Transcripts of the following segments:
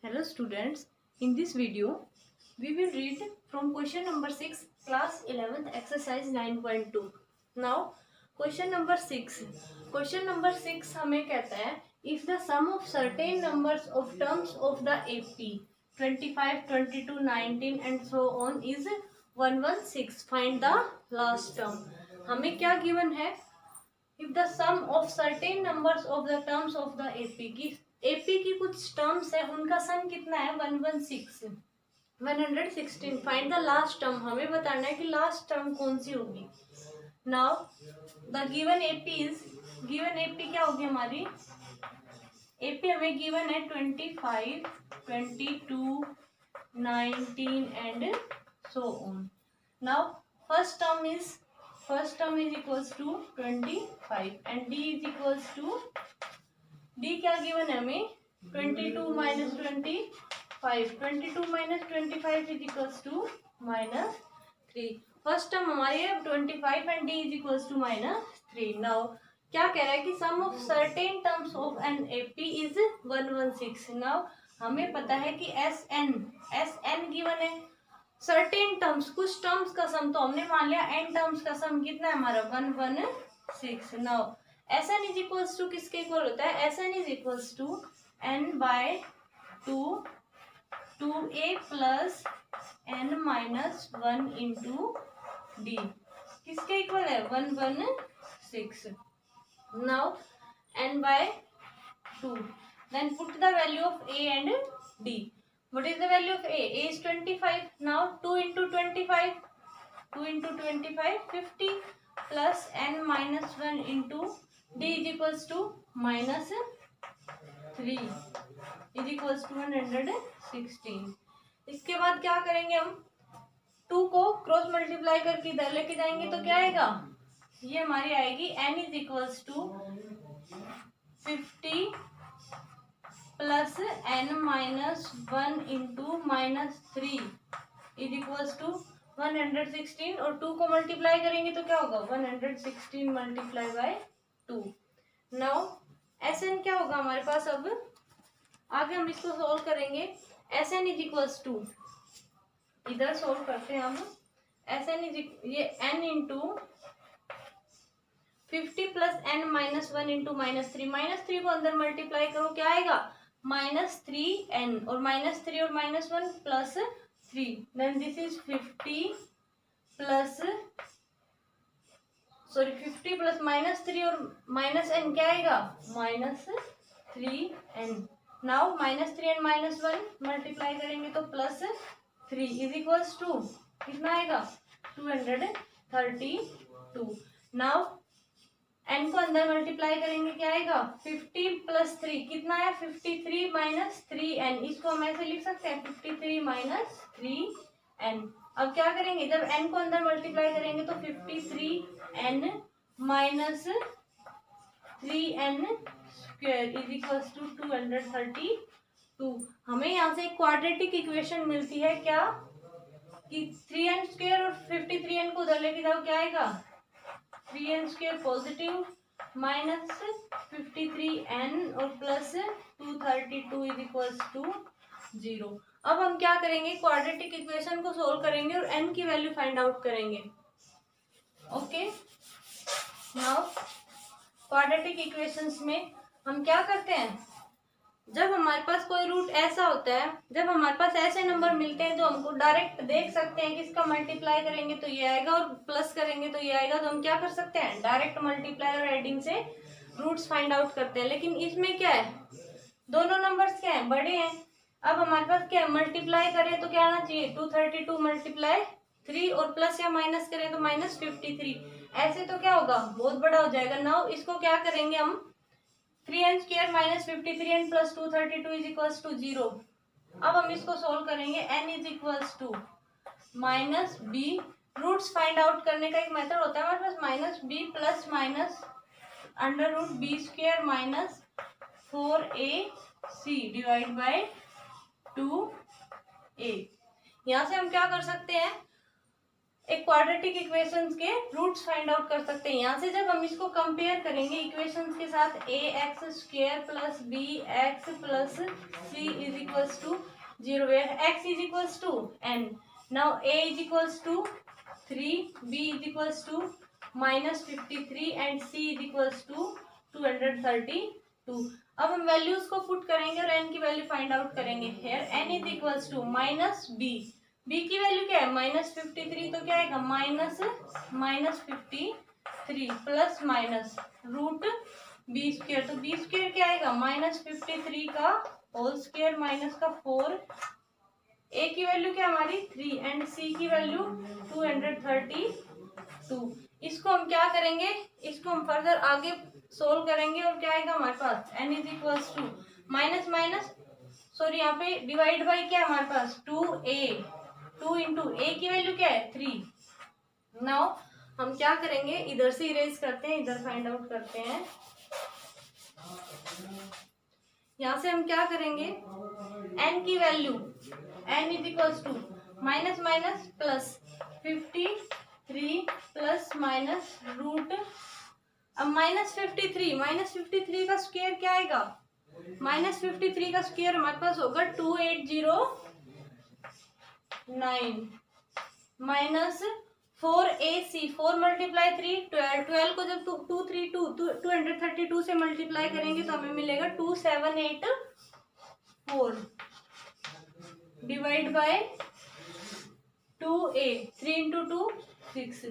Hello students, in this video we will read from question number 6 class 11th exercise 9.2. Now question number 6 हमें कहता है if the sum of certain numbers of terms of the AP 25, 22, 19 and so on is 116, find the last term. हमें क्या given है? If the sum of certain numbers of the terms of the AP की कुछ terms है उनका सम कितना है 116 find the last term. हमें बताना है कि लास्ट टर्म कौन सी होगी. नाउ द गिवन एपी क्या होगी हमारी एपी हमें गिवन है 25, 22, 19 and so on. Now first term is equals to 25 and d is equals to d क्या गिवन है हमें 22 minus 25 is equals to -3. First term हमारी है 25 and d is equals to -3. Now क्या कह रहा है कि sum of certain terms of an AP is 116. Now हमें पता है कि एस एन गिवन है. सर्टेन टर्म्स कुछ टर्म्स का सम तो हमने मान लिया. एन टर्म्स का सम कितना है हमारा 116. Now S N is equals to किसके इक्वल होता है S N is equals to N by 2a plus N minus 1 into D किसके इक्वल है 116. Now N by 2 then put the value of a and d. What is the value of a is 25. Now 2 into 25 50 plus n minus 1 into d is equals to -3 is equals to 116. इसके बाद क्या करेंगे हम 2 को cross multiply करके इधर लेके जाएंगे तो क्या आएगा ये हमारी आएगी n is equals to 50 plus n minus 1 into -3 is equals to 116 और 2 को मल्टीप्लाई करेंगे तो क्या होगा 116 multiply by 2. Now S N क्या होगा हमारे पास. अब आगे हम इसको सोल्व करेंगे. S N is equals to इधर सोल्व करते हैं हम. एस एन इज ये n into 50 plus n minus 1 into -3 को अंदर मल्टीप्लाई करो क्या आएगा -3n और -3 और -1 plus 3 then this is 50 plus -3 और -n क्या आएगा -3n. नाउ -3 एंड -1 मल्टीप्लाई करेंगे तो +3 इज इक्वल्स टू कितना आएगा 232. नाउ n को अंदर मल्टीप्लाई करेंगे क्या आएगा 50 प्लस 3 कितना है 53 माइनस 3n. इसको हम ऐसे लिख सकते हैं 53 माइनस 3n. अब क्या करेंगे जब n को अंदर मल्टीप्लाई करेंगे तो 53n minus 3n square is equals to 232. हमें यहाँ से एक क्वाड्रेटिक इक्वेशन मिलती है क्या कि 3n स्क्वायर और 53n को उधर लेके जाओ क्या आएगा 3n square positive minus 53n और प्लस 232 इज इक्वल्स टू 0. अब हम क्या करेंगे क्वाड्रेटिक इक्वेशन को सोल्व करेंगे और n की वैल्यू फाइंड आउट करेंगे. ओके नाउ क्वाड्रेटिक इक्वेशंस में हम क्या करते हैं जब हमारे पास कोई रूट ऐसा होता है जब हमारे पास ऐसे नंबर मिलते हैं जो हमको डायरेक्ट देख सकते हैं कि इसका मल्टीप्लाई करेंगे तो ये आएगा और प्लस करेंगे तो ये आएगा तो हम क्या कर सकते हैं डायरेक्ट मल्टीप्लाई और एडिंग से रूट्स फाइंड आउट करते हैं. लेकिन इसमें क्या है दोनों नंबर्स क्या है बड़े हैं. अब हमारे पास क्या है मल्टीप्लाई करें तो क्या आना चाहिए 232 मल्टीप्लाई 3 और प्लस या माइनस करें तो -53. ऐसे तो क्या होगा बहुत बड़ा हो जाएगा. नाउ इसको क्या करेंगे हम 3n square minus 53n plus 232 is equals to 0. अब हम इसको सोल्व करेंगे n is equals to -b. Roots find out करने का एक मेथड होता है हमारे पास -b plus minus √b square minus 4ac divide by 2a. यहाँ से हम क्या कर सकते हैं एक क्वाड्रेटिक इक्वेशंस के रूट्स फाइंड आउट कर सकते हैं। यहाँ से जब हम इसको कंपेयर करेंगे इक्वेशंस के साथ, a x square plus b x plus c is equals to 0, where x is equals to n. Now a is equals to 3, b is equals to -53 and c is equals to 232। अब हम values को put करेंगे और N की value find out करेंगे। Here N is equals to minus B, B की value क्या है -53, तो क्या आएगा -53 plus minus root B square, तो बी स्क्वेयर क्या आएगा -53 का होल स्क्वेयर माइनस का 4। ए की वैल्यू क्या हमारी 3 एंड सी की वैल्यू 232। इसको हम क्या करेंगे, इसको हम फर्दर आगे सोल्व करेंगे और क्या आएगा हमारे पास n is equals to minus minus sorry यहाँ पे डिवाइड बाई क्या है हमारे पास 2a, 2 इंटू ए की वैल्यू क्या है 3। नाउ हम क्या करेंगे, इधर से इरेज करते हैं, इधर फाइंड आउट करते हैं। यहाँ से हम क्या करेंगे, n की value n is equals to minus minus plus 53 plus minus root, अब -53 का स्क्वायर क्या आएगा, -53 का स्क्वायर हमारे पास होगा 2809 माइनस 4ac, 4 मल्टीप्लाई 3 12 को जब 232 से मल्टीप्लाई करेंगे तो हमें मिलेगा 2784 डिवाइड बाय 2a, 3 इंटू 2 6।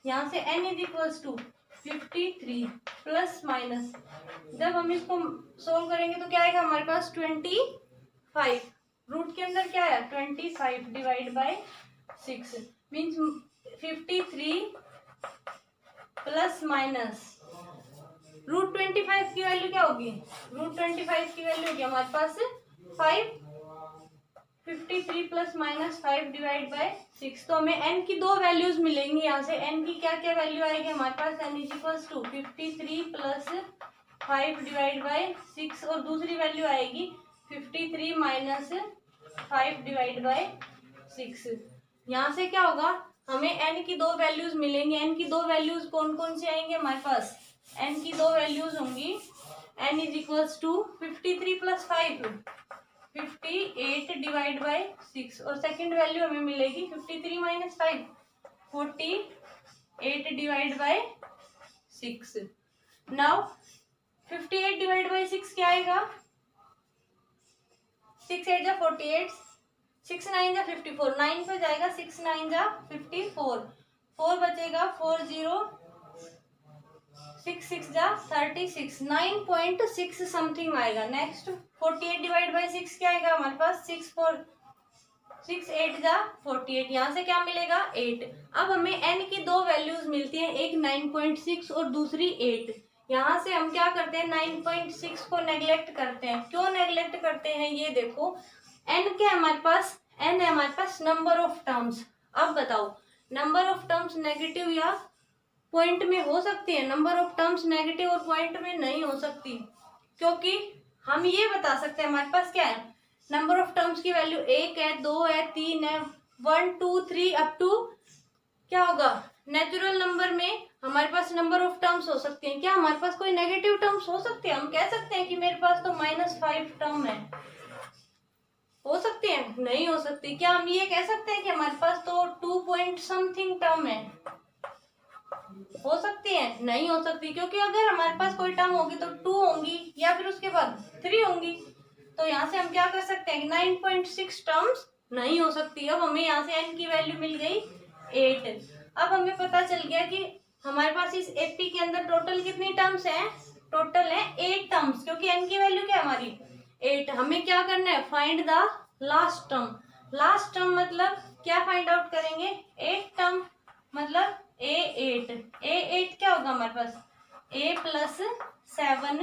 यहाँ से n is equals to 53 plus minus, जब हम इसको सोल्व करेंगे तो क्या आएगा हमारे पास 25, रूट के अंदर क्या है 25 divide by 6 means 53 plus minus root 25 की वैल्यू क्या होगी, रूट 25 की वैल्यू होगी हमारे पास 5, 53 प्लस माइनस 5 डिवाइड बाय 6। तो हमें n की दो वैल्यूज मिलेंगी। यहाँ से n की क्या क्या वैल्यू आएगी हमारे पास, n is equals to 53 plus 5 divide by 6 और दूसरी वैल्यू आएगी 53 माइनस 5 डिवाइड बाय 6। यहाँ से क्या होगा, हमें n की दो वैल्यूज मिलेंगी। n की दो वैल्यूज कौन कौन सी आएंगे हमारे पास, n की दो वैल्यूज होंगी n is equals to 53 plus 5 58 divide by 6 और सेकंड वैल्यू हमें मिलेगी 53 minus 5 48 divide by 6। Now 58 divide by 6 क्या आएगा, 6 8 जा 48, 6 9 जा 54, 9 पे जाएगा 6 9 जा 54, 4 बचेगा 4 0 6 6 जा 36, 9.6 समथिंग आएगा। नेक्स्ट 48 डिवाइड बाई 6 क्या आएगा हमारे पास 6 8 जा 48, यहाँ से क्या मिलेगा 8। अब हमें n की दो वैल्यूज मिलती हैं, एक 9.6 और दूसरी 8। यहाँ से हम क्या करते हैं 9.6 को नेग्लेक्ट करते हैं। क्यों नेग्लेक्ट करते हैं ये देखो, n क्या है हमारे पास, n है हमारे पास नंबर ऑफ टर्म्स। अब बताओ नंबर ऑफ टर्म्स नेगेटिव या पॉइंट में हो सकती है, नंबर ऑफ टर्म्स नेगेटिव और पॉइंट में नहीं हो सकती, क्योंकि हम ये बता सकते हैं हमारे पास क्या है, नंबर ऑफ टर्म्स की वैल्यू 1 है 2 है 3 है 1 2 3 अप टू क्या होगा, नेचुरल नंबर में हमारे पास नंबर ऑफ टर्म्स हो सकती हैं। क्या हमारे पास कोई नेगेटिव टर्म्स हो सकते हैं, हम कह सकते हैं कि मेरे पास तो -5 टर्म है, हो सकती है, नहीं हो सकती। क्या हम ये कह सकते हैं कि हमारे पास तो 2 पॉइंट समथिंग टर्म है, हो सकती है, नहीं हो सकती, क्योंकि अगर हमारे पास कोई टर्म होगी तो 2 होंगी या फिर उसके बाद 3 होंगी। तो यहाँ से हम क्या कर सकते हैं 9.6 टर्म्स नहीं हो सकती। अब हमें यहाँ से n की वैल्यू मिल गई 8। अब हमें पता चल गया कि हमारे पास इस एपी के अंदर टोटल कितनी टर्म्स हैं, टोटल है 8 टर्म्स, क्योंकि n की वैल्यू क्या है हमारी 8। हमें क्या करना है, find the last term. Last term मतलब क्या फाइंड आउट करेंगे, 8 टर्म मतलब A8 क्या होगा हमारे पास a plus 7d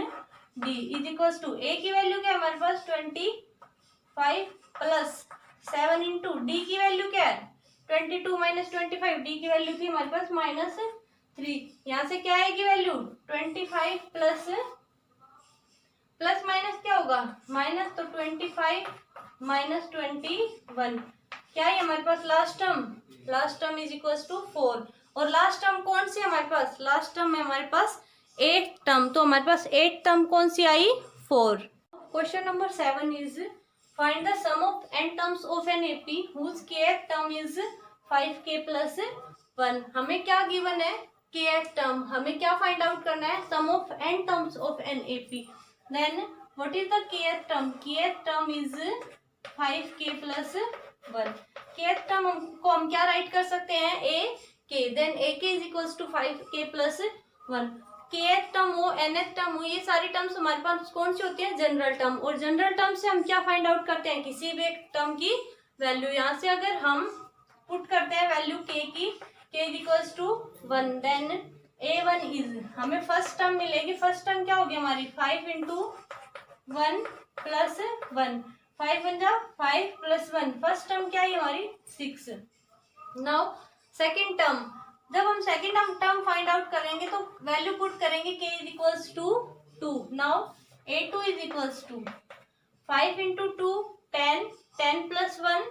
is equals to a की वैल्यू क्या है हमारे पास 25 प्लस 7 इंटू डी की वैल्यू क्या है 22 माइनस 25, डी की वैल्यू थी हमारे पास -3। यहाँ से क्या आएगी वैल्यू 25 प्लस माइनस क्या होगा माइनस, तो 25 माइनस 21 क्या है हमारे पास last term is equal to 4 और लास्ट टर्म कौन सी है हमारे पास, लास्ट टर्म है हमारे पास 8 टर्म, तो हमारे पास 8 टर्म कौन सी आई 4। Question number 7 is find the sum of n terms of an AP whose kth term is 5k plus 1। हमें क्या गिवन है kth टर्म, हमें क्या फाइंड आउट करना है sum of n terms of an AP. Then what is the kth term, kth term is 5k plus 1। kth term को हम क्या राइट कर सकते हैं a k, then ak is equals to 5k plus 1। kth term हो nth term हो, ये सारी टर्म्स हमारे पास कौन सी होती है जनरल टर्म, और जनरल टर्म से हम क्या फाइंड आउट करते हैं किसी भी एक टर्म की वैल्यू। यहाँ से अगर हम पुट करते हैं वैल्यू k की, k is equals to 1, then a1 is हमें फर्स्ट टर्म मिलेगी, फर्स्ट टर्म क्या होगी हमारी 5 इंटू 1 प्लस 1, 5 बन जा 5 प्लस 1, फर्स्ट टर्म क्या है हमारी 6। नाउ सेकेंड टर्म, जब हम सेकेंड टर्म फाइंड आउट करेंगे तो वैल्यू पुट करेंगे k is equals to 2। Now a2 is equals to 5 into 2 10, 10 plus 1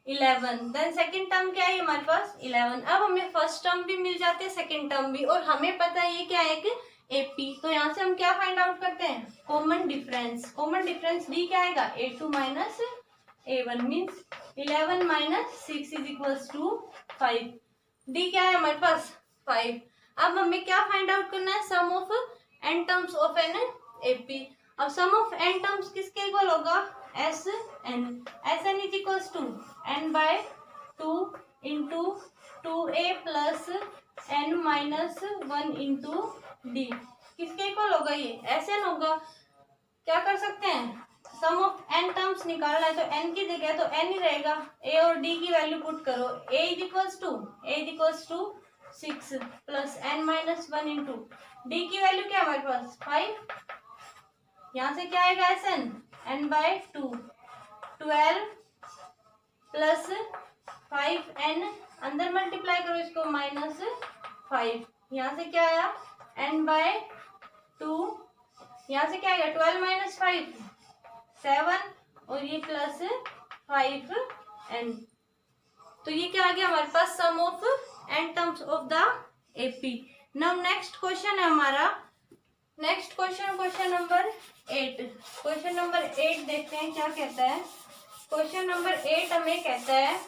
11, then second term क्या है हमारे पास 11। अब हमें फर्स्ट टर्म भी मिल जाते हैं सेकेंड टर्म भी, और हमें पता है ये क्या है एक एपी, तो यहाँ से हम क्या फाइंड आउट करते हैं common difference. Common difference D क्या आएगा a2 minus a1 means 11 minus 6 is equals to 5। D क्या है हमारे पास 5। अब हमें क्या फाइंड आउट करना है sum of n terms of an AP. अब सम ऑफ n टर्म्स किसके इक्वल होगा S N is equals to n by 2 into 2a plus n minus 1 into D, किसके इक्वल होगा ये एस एन होगा। क्या कर सकते हैं सम ऑफ n टर्म्स निकालना है, तो n की जगह तो n ही रहेगा, a और d की वैल्यू पुट करो, a is equals to 6 plus n minus 1 into D की वैल्यू क्या है हमारे पास 5। यहाँ से क्या आएगा S N n by 2 12 plus 5n, अंदर मल्टीप्लाई करो इसको माइनस 5, यहाँ से क्या आया n बाय 2, यहाँ से क्या आएगा 12 माइनस 5 7 और ये प्लस 5n, तो ये क्या आ गया हमारे पास sum of n terms of the AP. Now next question है हमारा, next question number 8। Question number 8 देखते हैं क्या कहता है। क्वेश्चन नंबर 8 हमें कहता है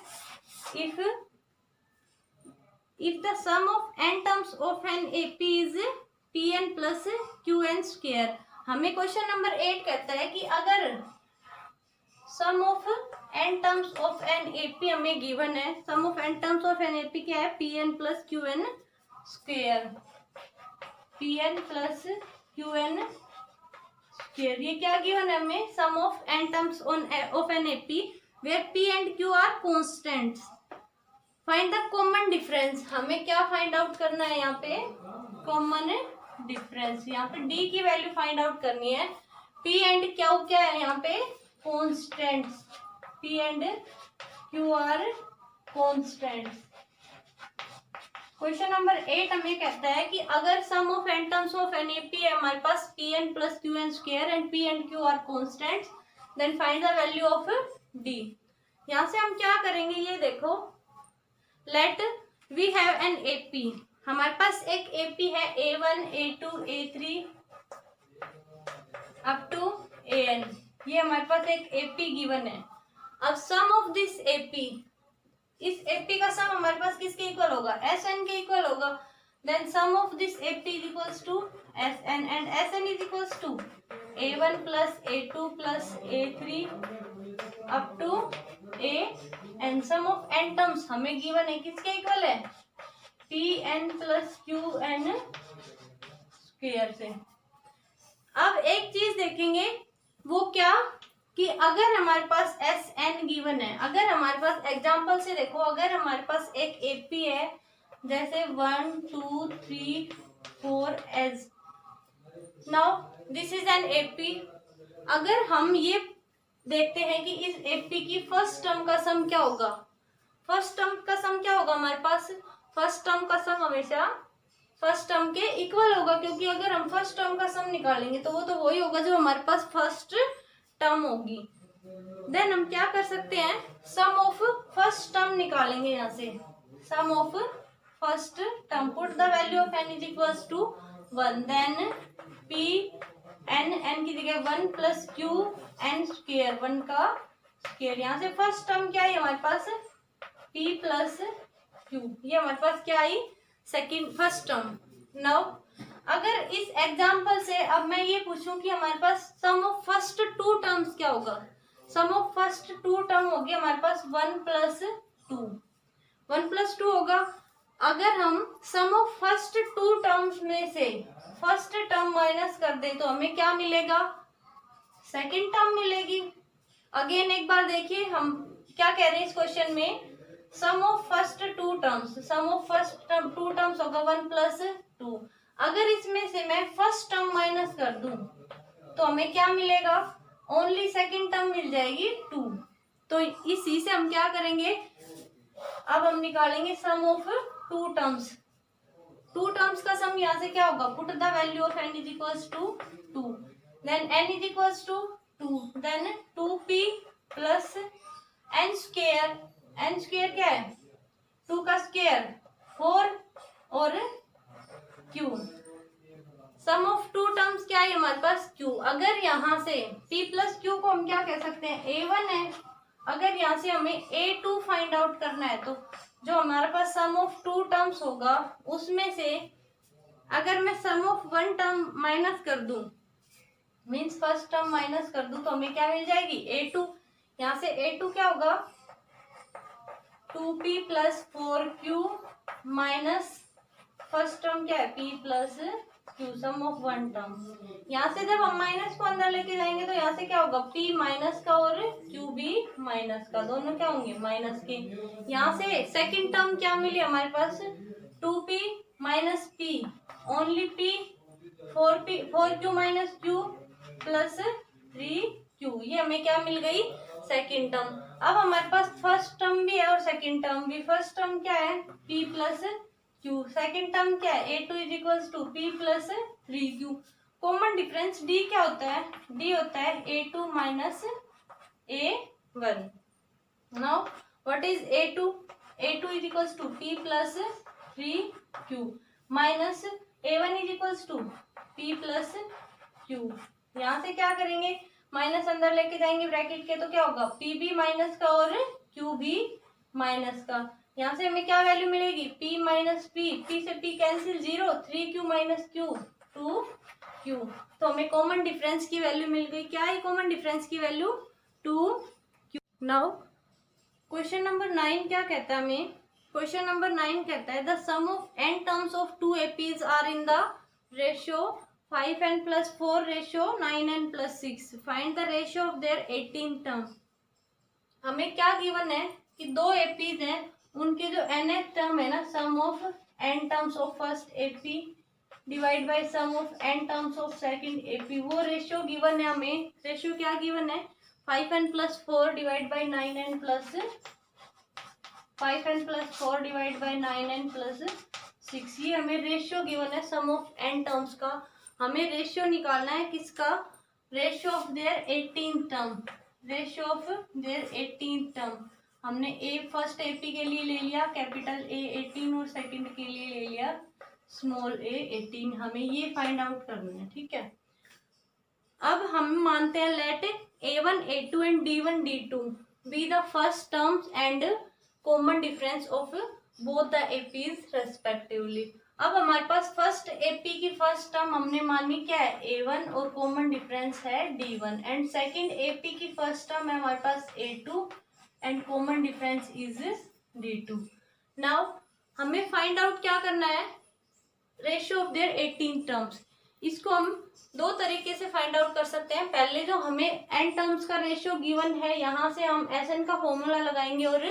if the sum of n terms of an AP is pn plus qn square। हमें क्वेश्चन नंबर 8 कहता है कि अगर sum of n terms of an AP हमें गिवन है, sum of n terms of an AP क्या है pn plus qn square, pn plus qn square, ये क्या गिवन है हमें sum of n terms of an AP where p and q are constants। Find the common difference, हमें क्या find out करना है यहाँ पे कॉमन डिफरेंस, यहाँ पे d की वैल्यू फाइंड आउट करनी है, p एंड q क्या है यहाँ पे constants, p and q are constants. Question number 8 हमें कहता है कि अगर sum of n terms of an AP है हमारे पास pn plus qn square and p and q are constants, then find the value of d। यहाँ से हम क्या करेंगे ये देखो, let we have an AP, हमारे पास एक एपी है a1 a2 a3 up to an, ये हमारे पास एक एपी गिवन है। अब सम ऑफ दिस एपी, इस एपी का सम हमारे पास किसके इक्वल होगा एस एन के इक्वल होगा, then sum of this AP is equals to S N and S N is equals to a1 plus a2 plus a3 up to a and sum of n terms हमें given है किसके equal है pn plus qn square से। अब एक चीज देखेंगे वो क्या कि अगर हमारे पास एस एन गिवन है, अगर हमारे पास एग्जांपल से देखो, अगर हमारे पास एक एपी है जैसे 1 2 3 4 as, now this is an AP. अगर हम ये देखते हैं कि इस एपी की फर्स्ट टर्म का सम क्या होगा, फर्स्ट टर्म का सम क्या होगा हमारे पास, फर्स्ट टर्म का सम हमेशा फर्स्ट टर्म के इक्वल होगा, क्योंकि अगर हम फर्स्ट टर्म का सम निकालेंगे तो वो तो वही होगा जो हमारे पास फर्स्ट टर्म होगी। देन हम क्या कर सकते हैं, सम ऑफ फर्स्ट टर्म निकालेंगे यहाँ से, sum of first term, put the value of n is equals to 1, then p n की जगह 1 प्लस क्यू n स्क्वेयर, 1 का स्क्वेयर। यहाँ से फर्स्ट टर्म क्या है हमारे पास, p प्लस क्यू, ये हमारे पास क्या आई, सेकेंड फर्स्ट टर्म। नाउ अगर इस एग्जाम्पल से अब मैं ये पूछूं कि हमारे पास sum of first two terms क्या होगा, sum of first to term होगी हमारे पास 1 प्लस 2, 1 प्लस 2 होगा। अगर हम सम ऑफ फर्स्ट टू टर्म्स में से फर्स्ट टर्म माइनस कर दे तो हमें क्या मिलेगा, सेकेंड टर्म मिलेगी। अगेन एक बार देखिए हम क्या कह रहे हैं इस क्वेश्चन में, sum of first two terms, sum of first two terms होगा 1 प्लस 2। अगर इसमें से मैं फर्स्ट टर्म माइनस कर दूं तो हमें क्या मिलेगा, ओनली सेकेंड टर्म मिल जाएगी 2। तो इसी से हम क्या करेंगे, अब हम निकालेंगे sum of two terms, two terms का सम यहाँ से क्या होगा, put the value of n is equals to 2, then n is equals to 2, then 2p plus n square, n square क्या है 2 का स्क्वेयर 4 और q, sum of two terms क्या है हमारे पास q। अगर यहाँ से p प्लस q को हम क्या कह सकते हैं, a1 है। अगर यहाँ से हमें a2 फाइंड आउट करना है तो जो हमारे पास सम ऑफ टू टर्म्स होगा उसमें से अगर मैं सम ऑफ वन टर्म माइनस कर दूं, मीन्स फर्स्ट टर्म माइनस कर दूं तो हमें क्या मिल जाएगी, a2। यहाँ से a2 क्या होगा, 2p plus 4q minus first term क्या है p plus q, sum of one term. यहाँ से जब हम माइनस को अंदर लेके जाएंगे तो यहाँ से क्या होगा, p माइनस का और q भी माइनस का, दोनों क्या होंगे माइनस के। यहाँ से सेकंड टर्म क्या मिली हमारे पास, 2p minus p, only p, 4q minus q plus 3q, ये हमें क्या मिल गई, सेकेंड टर्म। अब हमारे पास फर्स्ट टर्म भी है और सेकेंड टर्म भी। फर्स्ट टर्म क्या है, p plus q, second term क्या है, a2 is equals to p plus 3q। Common difference d क्या होता है, d होता है a2 minus a1। Now what is a2, a2 is equals to p plus 3q minus a1 is equals to p plus q। यहाँ से क्या करेंगे, minus अंदर लेके जाएंगे ब्रैकेट के तो क्या होगा, p भी माइनस का और q भी माइनस का। यहाँ से हमें क्या वैल्यू मिलेगी, p माइनस p से p cancel 0, 3q minus q 2q। तो हमें कॉमन डिफरेंस की वैल्यू मिल गई, क्या है कॉमन डिफरेंस की value, 2q। Now question number 9 क्या कहता है हमें, क्वेश्चन नंबर 9 कहता है the sum of n terms of 2 APs are in the ratio 5n plus 4 ratio 9n plus 6, find the ratio of their 18 term. हमें क्या given है कि दो एपीज हैं, उनके जो nth टर्म है ना, sum of n terms of first AP divide by sum of n terms of second AP, वो रेशियो गिवन है हमें। रेशियो क्या गिवन है, 5n plus 4 divide by 9n plus 5n plus 4 divide by 9n plus 6, ये हमें ratio given है sum of n terms का। हमें रेशियो निकालना है किसका, ratio of their 18 term, ratio of their 18 term. हमने ए फर्स्ट एपी के लिए ले लिया कैपिटल A 18 और सेकंड के लिए ले लिया स्मॉल a 18, हमें ये फाइंड आउट करना है, ठीक है। अब हम मानते हैं let a1 a2 and d1 d2 be the first terms and common difference of both the APs respectively. अब हमारे पास फर्स्ट एपी की फर्स्ट टर्म हमने मानी क्या है, a1 और कॉमन डिफरेंस है d1, एंड सेकंड एपी की फर्स्ट टर्म है हमारे पास a2 and common difference is d2। Now हमें फाइंड आउट क्या करना है, रेशियो ऑफ देयर 18 टर्म्स। इसको हम दो तरीके से फाइंड आउट कर सकते हैं। पहले जो हमें n टर्म्स का रेशियो गिवन है, यहाँ से हम Sn का फॉर्मूला लगाएंगे और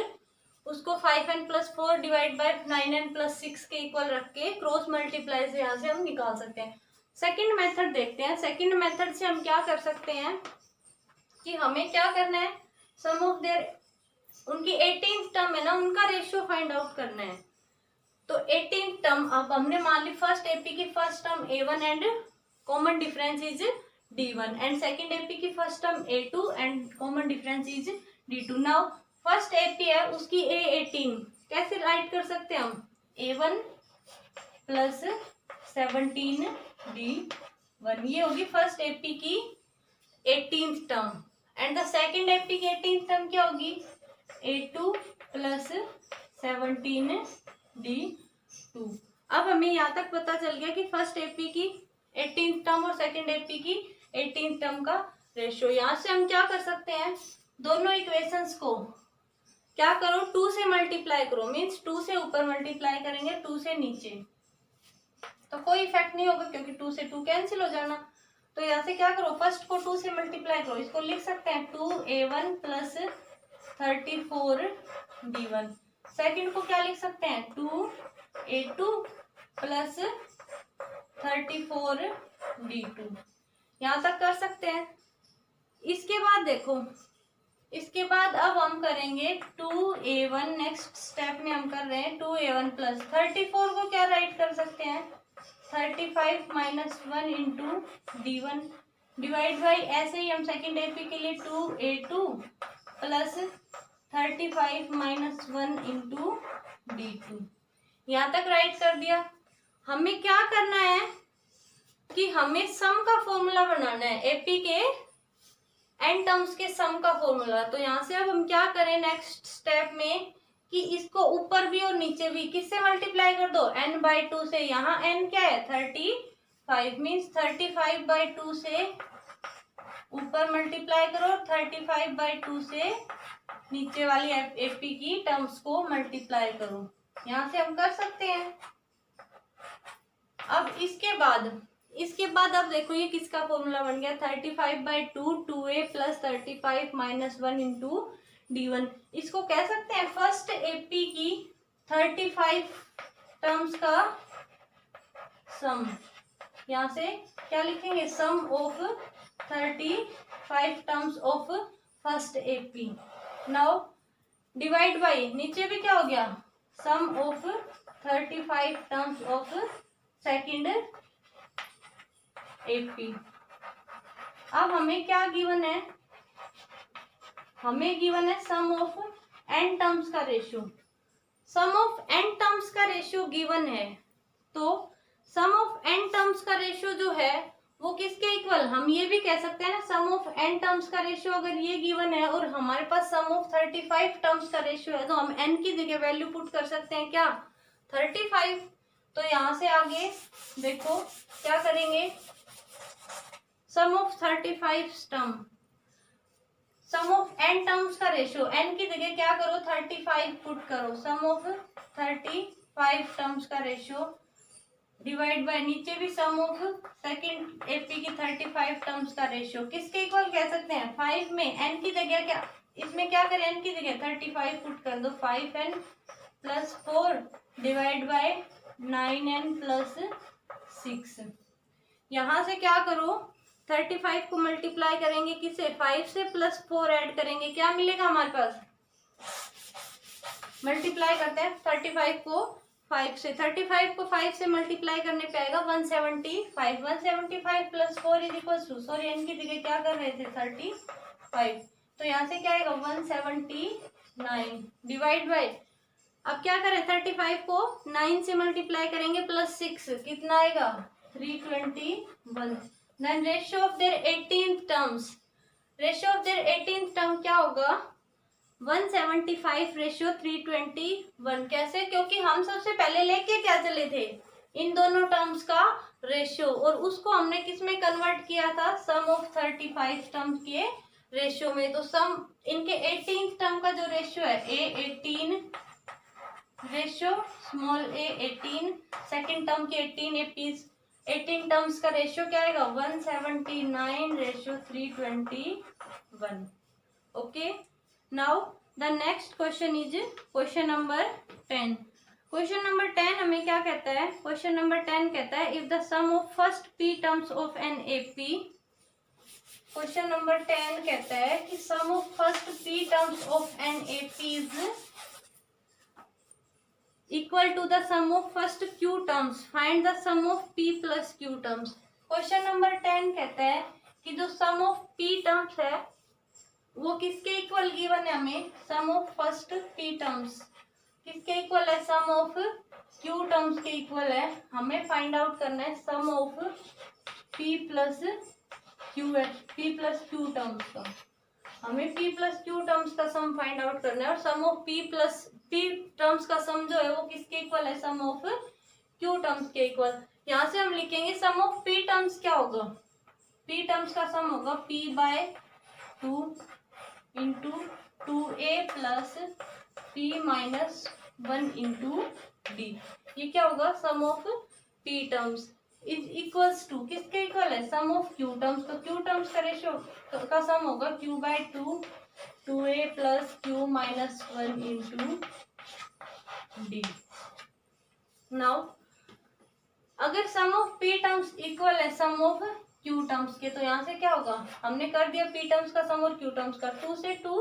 उसको 5n plus 4 divide by 9n plus 6 के इक्वल रख के क्रॉस मल्टीप्लाई से यहाँ से हम निकाल सकते हैं। सेकंड मेथड देखते हैं। सेकंड मेथड से हम क्या कर सकते हैं कि हमें क्या करना है, सम ऑफ देयर, उनकी 18th टर्म है ना, उनका रेशियो फाइंड आउट करना है। तो 18th टर्म, अब हमने मान ली फर्स्ट एपी की first term a1 and common difference is D1 and second AP की first term A2 and common difference is D2. Now first AP है उसकी A18 कैसे राइट कर सकते हैं हम A1 प्लस 17 D1 ये होगी फर्स्ट AP की 18th term and the second AP की 18th टर्म क्या होगी A2 प्लस 17 D2. अब हमें यहाँ तक पता चल गया कि फर्स्ट एपी की 18th टर्म और सेकंड एपी की 18th टर्म का रेशियो। यहाँ से हम क्या कर सकते हैं दोनों इक्वेशंस को क्या करो 2 से मल्टीप्लाई करो मीन्स 2 से ऊपर मल्टीप्लाई करेंगे 2 से नीचे तो कोई इफेक्ट नहीं होगा क्योंकि 2 से 2 कैंसिल हो जाना। तो यहाँ से क्या करो फर्स्ट को 2 से मल्टीप्लाई करो इसको लिख सकते हैं 2A1 प्लस 34 D1। सेकंड को क्या लिख सकते हैं 2A2 प्लस 34 D2। यहाँ तक कर सकते हैं। इसके बाद देखो इसके बाद अब हम करेंगे 2A1 नेक्स्ट स्टेप में हम कर रहे हैं 2A1 प्लस 34 को क्या राइट कर सकते हैं 35 minus 1 into D1 divide by ऐसे ही हम सेकेंड एपी के लिए 2A2 plus 35 minus 1 into D2 यहाँ तक राइट कर दिया। हमें क्या करना है कि हमें सम का फॉर्मूला बनाना है एपी के एन टर्म्स के सम का फॉर्मूला। तो यहाँ से अब हम क्या करें नेक्स्ट स्टेप में कि इसको ऊपर भी और नीचे भी किससे मल्टीप्लाई कर दो n/2 से। यहाँ n क्या है 35 मीन्स 35/2 से ऊपर मल्टीप्लाई करो 35/2 से नीचे वाली एपी की टर्म्स को मल्टीप्लाई करो। यहाँ से हम कर सकते हैं। अब इसके बाद अब देखो ये किसका फॉर्मूला बन गया 35/2 2A plus 35 minus 1 into D1। इसको कह सकते हैं फर्स्ट एपी की 35 टर्म्स का सम। यहाँ से क्या लिखेंगे sum of 35 terms of first AP. Now divide by नीचे भी क्या हो गया sum of 35 terms of second AP. अब हमें क्या गिवन है हमें गिवन है सम ऑफ एन टर्म्स का ratio. Sum of n terms का रेशियो गिवन है तो सम ऑफ एन टर्म्स का रेशियो जो है वो किसके इक्वल हम ये भी कह सकते हैं ना सम ऑफ एन टर्म्स का रेशियो अगर ये गिवन है और हमारे पास सम ऑफ 35 टर्म्स का रेशियो है तो हम एन की जगह वैल्यू पुट कर सकते हैं क्या 35। तो यहाँ से आगे देखो क्या करेंगे sum of 35 term sum of n terms का रेशियो एन की जगह क्या करो 35 पुट करो सम ऑफ 35 टर्म्स का रेशियो डिवाइड बाय नीचे भी सम ऑफ सेकंड एपी की 35 टर्म्स का रेशियो किसके इक्वल कह सकते हैं 5 में एन की जगह क्या इसमें क्या करें एन की जगह 35 पुट कर दो 5n plus 4 divide by 9n plus 6। यहाँ से क्या करो 35 को मल्टीप्लाई करेंगे किससे 5 से प्लस 4 ऐड करेंगे क्या मिलेगा हमारे पास मल्टीप्लाई करते हैं 35 को 5 से 35 को 5 से मल्टीप्लाई करने पे आएगा 175 plus 4 is equal to sorry N की जगह क्या कर रहे थे 35। तो यहाँ से क्या आएगा 179 डिवाइड बाय अब क्या करें 35 को 9 से मल्टीप्लाई करेंगे प्लस 6 कितना आएगा 321। Then ratio of their 18th terms ratio of their 18th term क्या होगा 175 रेशियो 321। कैसे क्योंकि हम सबसे पहले लेके क्या चले थे इन दोनों टर्म्स का रेशियो और उसको हमने किस में कन्वर्ट किया था सम ऑफ 35 टर्म्स के रेशियो में। तो सम इनके 18th टर्म का जो रेशियो है A18 ratio small a18 second term के 18 टर्म्स का रेशियो क्या आएगा 179 ratio 321। Okay now the next question is question number 10। Question number 10 हमें क्या कहता है क्वेश्चन नंबर 10 कहता है if the sum of first p terms of an AP. Question number 10 कहता है कि sum of first p terms of an AP is equal to the sum of first q terms. Find the sum of p plus q terms. Question number 10 कहता है कि जो सम of p terms है वो किसके इक्वल गिवन है हमें, sum of first P terms किसके इक्वल है, सम ऑफ क्यू टर्म्स के इक्वल है। हमें फाइंड आउट करना है sum of p plus Q है, पी प्लस क्यू टर्म्स का, हमें पी प्लस क्यू टर्म्स का सम फाइंड आउट करना है। और sum of p plus p terms का सम जो है वो किसके इक्वल है, सम ऑफ क्यू टर्म्स के इक्वल। यहाँ से हम लिखेंगे सम ऑफ पी टर्म्स क्या होगा, पी टर्म्स का सम होगा p by 2 into 2a plus p minus 1 into d. ये क्या होगा, sum of p terms is equals to किसके इक्वल है, सम ऑफ क्यू टर्म्स। तो क्यू टर्म्स का रेशियो का सम होगा q by 2 2a plus q minus 1 into d. Now अगर sum of p terms equal है सम ऑफ क्यू टर्म्स के, तो यहाँ से क्या होगा, हमने कर दिया पी टर्म्स का सम और क्यू टर्म्स का, 2 से 2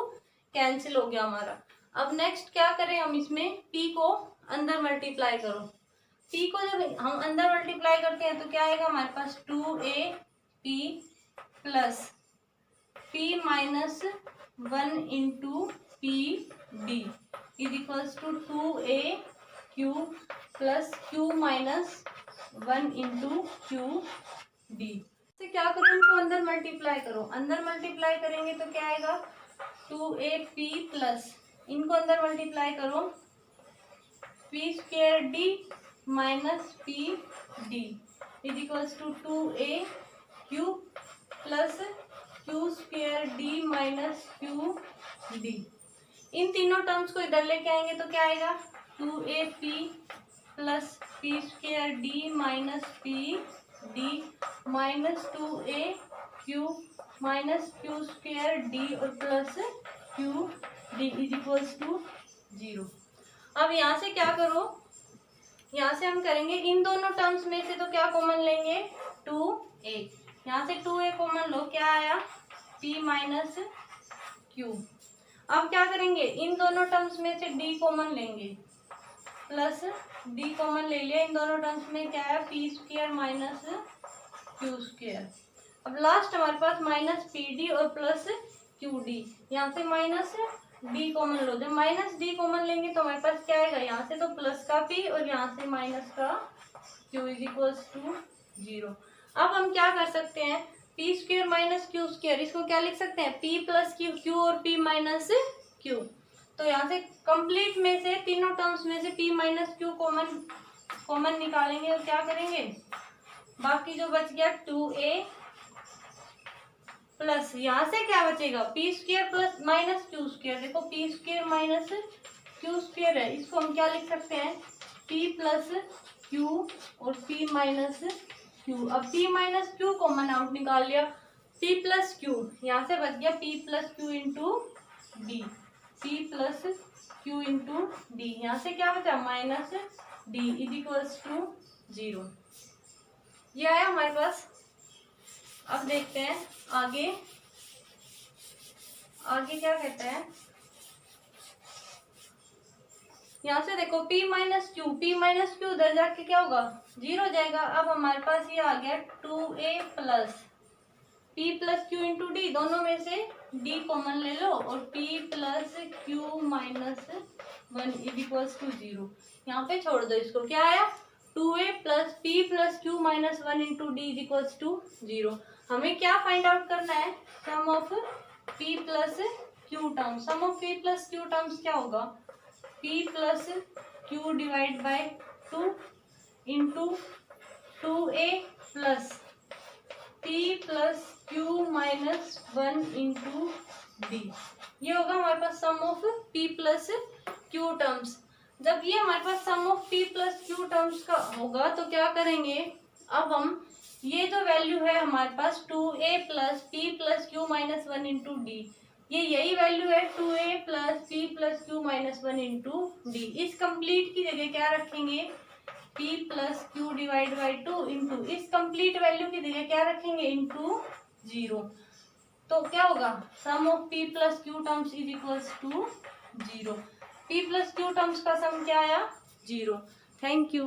कैंसिल हो गया हमारा। अब नेक्स्ट क्या करें हम, इसमें p को अंदर मल्टीप्लाई करो। p को जब हम अंदर मल्टीप्लाई करते हैं तो क्या आएगा हमारे पास 2ab plus p minus 1 into P D is equals to 2aq plus q minus 1 into Q D. से क्या करो, इनको अंदर मल्टीप्लाई करो, अंदर मल्टीप्लाई करेंगे तो क्या आएगा 2ab प्लस इनको अंदर मल्टीप्लाई करो p square d minus p D is equals to 2aq plus q square d minus q d. इन तीनों टर्म्स को इधर लेके आएंगे तो क्या आएगा 2ab plus p square d minus p d minus 2aq minus q square d और plus q d is equals to 0। अब यहाँ से क्या करो, यहाँ से हम करेंगे इन दोनों टर्म्स में से तो क्या कॉमन लेंगे 2a, यहाँ से 2a कॉमन लो, क्या आया p माइनस क्यू। अब क्या करेंगे इन दोनों टर्म्स में से d कॉमन लेंगे, प्लस d कॉमन ले लिया, इन दोनों टर्म्स में क्या है P square minus q square. अब लास्ट हमारे पास माइनस पी डी और प्लस क्यू डी, यहाँ से माइनस डी कॉमन लो, जब माइनस डी कॉमन लेंगे तो हमारे पास क्या आएगा, यहाँ से तो प्लस का p और यहाँ से माइनस का q इज इक्वल्स टू 0। अब हम क्या कर सकते हैं, P square minus q square, इसको क्या लिख सकते हैं p प्लस क्यू, q और p माइनस q। तो यहाँ से कंप्लीट में से तीनों टर्म्स में से p माइनस क्यू कॉमन निकालेंगे और क्या करेंगे, बाकी जो बच गया 2a प्लस यहाँ से क्या बचेगा p square plus minus q square. देखो p square minus q square है, इसको हम क्या लिख सकते हैं p प्लस क्यू और p माइनस क्यू। अब p minus q common out निकाल लिया, p प्लस क्यू यहाँ से बच गया p plus Q into D, p plus Q into D, यहाँ से क्या बचा minus D is equals to 0। ये आया हमारे पास। अब देखते हैं आगे क्या कहते हैं, यहाँ से देखो p माइनस क्यू उधर जाके क्या होगा 0 हो जाएगा। अब हमारे पास ये आ गया 2a plus p plus Q into d, दोनों में से d कॉमन ले लो और p plus q minus 1 is equals to 0। यहाँ पे छोड़ दो इसको, क्या आया 2a plus p plus q minus 1 into d is equals to 0। हमें क्या फाइंड आउट करना है, sum of p plus q terms. Sum of p plus q terms क्या होगा, p plus q divide by 2 into 2a plus p plus q minus 1 into d. ये होगा हमारे पास sum of p plus q terms. जब ये हमारे पास sum of p plus q terms का होगा तो क्या करेंगे, अब हम ये जो वैल्यू है हमारे पास 2a plus p plus q minus 1 into d, ये यही वैल्यू है 2a plus p plus q minus 1 into d. इस कंप्लीट की जगह क्या रखेंगे p plus q divide by 2 into इस कंप्लीट वैल्यू की जगह क्या रखेंगे इंटू 0। तो क्या होगा sum of p plus q terms is equals to 0। p plus q terms का सम क्या आया 0। Thank you.